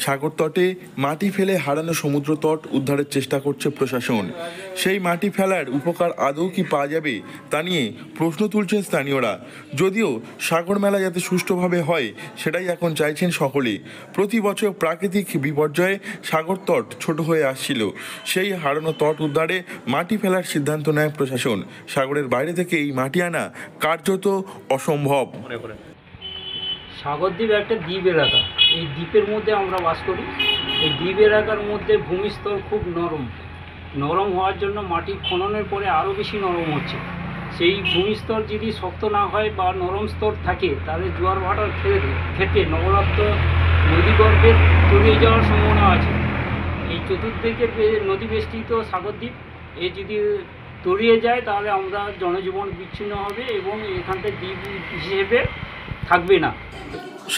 সাগর তটে মাটি ফেলে হারানো সমুদ্র তট উদ্ধারের চেষ্টা করছে প্রশাসন। সেই মাটি ফেলার উপকার আদৌ কি পাওয়া যাবে তা নিয়ে প্রশ্ন তুলছেন স্থানীয়রা। যদিও সাগর মেলা যাতে সুষ্ঠুভাবে হয় সেটাই এখন চাইছেন সকলে। প্রতি বছর প্রাকৃতিক বিপর্যয়ে সাগর তট ছোট হয়ে আসছিল। সেই হারানো তট উদ্ধারে মাটি ফেলার সিদ্ধান্ত নেয় প্রশাসন। সাগরের বাইরে থেকে এই মাটি আনা কার্যত অসম্ভব। সাগরদ্বীপ একটা দ্বীপ এলাকা। এই দ্বীপের মধ্যে আমরা বাস করি। এই দ্বীপ এলাকার মধ্যে ভূমিস্তর খুব নরম হওয়ার জন্য মাটি খননের পরে আরও বেশি নরম হচ্ছে। সেই ভূমিস্তর যদি শক্ত না হয় বা নরম স্তর থাকে তাহলে জোয়ার ভাটার ক্ষেত্রে নবরত্ন নদীগর্ভে তলিয়ে যাওয়ার সম্ভাবনা আছে। এই চতুর্দিকে নদী বেষ্টিত সাগরদ্বীপ যদি তলিয়ে যায় তাহলে আমরা জনজীবন বিচ্ছিন্ন হবে এবং এখানটা দ্বীপ হিসেবে থাকবে না।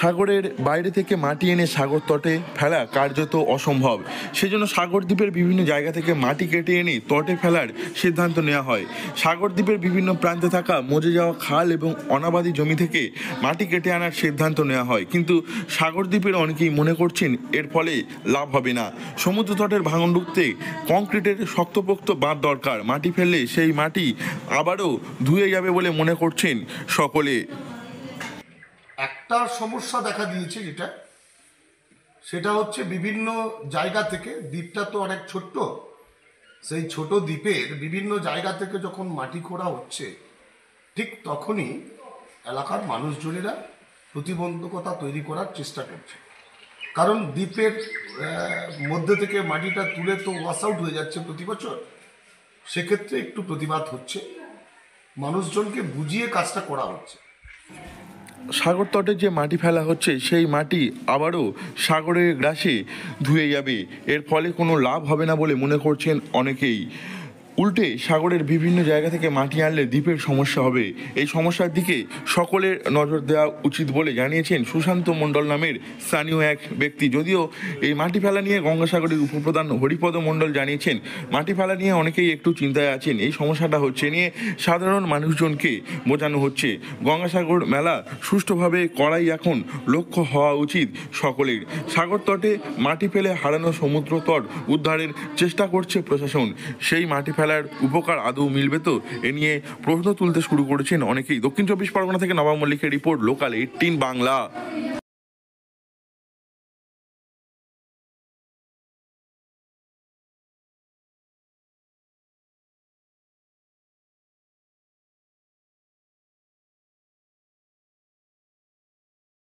সাগরের বাইরে থেকে মাটি এনে সাগর তটে ফেলা কার্যত অসম্ভব। সেজন্য সাগরদ্বীপের বিভিন্ন জায়গা থেকে মাটি কেটে এনে তটে ফেলার সিদ্ধান্ত নেওয়া হয়। সাগরদ্বীপের বিভিন্ন প্রান্তে থাকা মজে যাওয়া খাল এবং অনাবাদি জমি থেকে মাটি কেটে আনার সিদ্ধান্ত নেওয়া হয়। কিন্তু সাগরদ্বীপের অনেকেই মনে করছেন এর ফলে লাভ হবে না। সমুদ্র তটের ভাঙন রুখতে কংক্রিটের শক্তপোক্ত বাঁধ দরকার। মাটি ফেললে সেই মাটি আবারও ধুয়ে যাবে বলে মনে করছেন সকলে। একটা সমস্যা দেখা দিয়েছে সেটা হচ্ছে বিভিন্ন জায়গা থেকে, দ্বীপটা তো অনেক ছোট্ট, সেই ছোট দ্বীপের বিভিন্ন জায়গা থেকে যখন মাটি খোঁড়া হচ্ছে ঠিক তখনই এলাকার মানুষজনেরা প্রতিবন্ধকতা তৈরি করার চেষ্টা করছে। কারণ দ্বীপের মধ্যে থেকে মাটিটা তুলে তো ওয়াশ আউট হয়ে যাচ্ছে প্রতি বছর, সেক্ষেত্রে একটু প্রতিবাদ হচ্ছে, মানুষজনকে বুঝিয়ে কাজটা করা হচ্ছে। সাগর তটে যে মাটি ফেলা হচ্ছে সেই মাটি আবারও সাগরের গ্রাসে ধুয়ে যাবে। এর ফলে কোনো লাভ হবে না বলে মনে করছেন অনেকেই। উল্টে সাগরের বিভিন্ন জায়গা থেকে মাটি আনলে দ্বীপের সমস্যা হবে। এই সমস্যার দিকে সকলের নজর দেওয়া উচিত বলে জানিয়েছেন সুশান্ত মণ্ডল নামের স্থানীয় এক ব্যক্তি। যদিও এই মাটি ফেলা নিয়ে গঙ্গাসাগরের উপপ্রধান হরিপদ মণ্ডল জানিয়েছেন মাটি ফেলা নিয়ে অনেকেই একটু চিন্তায় আছেন। এই সমস্যাটা হচ্ছে নিয়ে সাধারণ মানুষজনকে বোঝানো হচ্ছে। গঙ্গাসাগর মেলা সুষ্ঠুভাবে করাই এখন লক্ষ্য হওয়া উচিত সকলের। সাগর তটে মাটি ফেলে হারানো সমুদ্র তট উদ্ধারের চেষ্টা করছে প্রশাসন। সেই মাটি ফেলার উপকার আদৌ মিলবে তো, এ নিয়ে প্রশ্ন তুলতে শুরু করেছেন অনেকেই। দক্ষিণ 24 পরগনা থেকে নবাব মল্লিকের রিপোর্ট, লোকাল 18 বাংলা।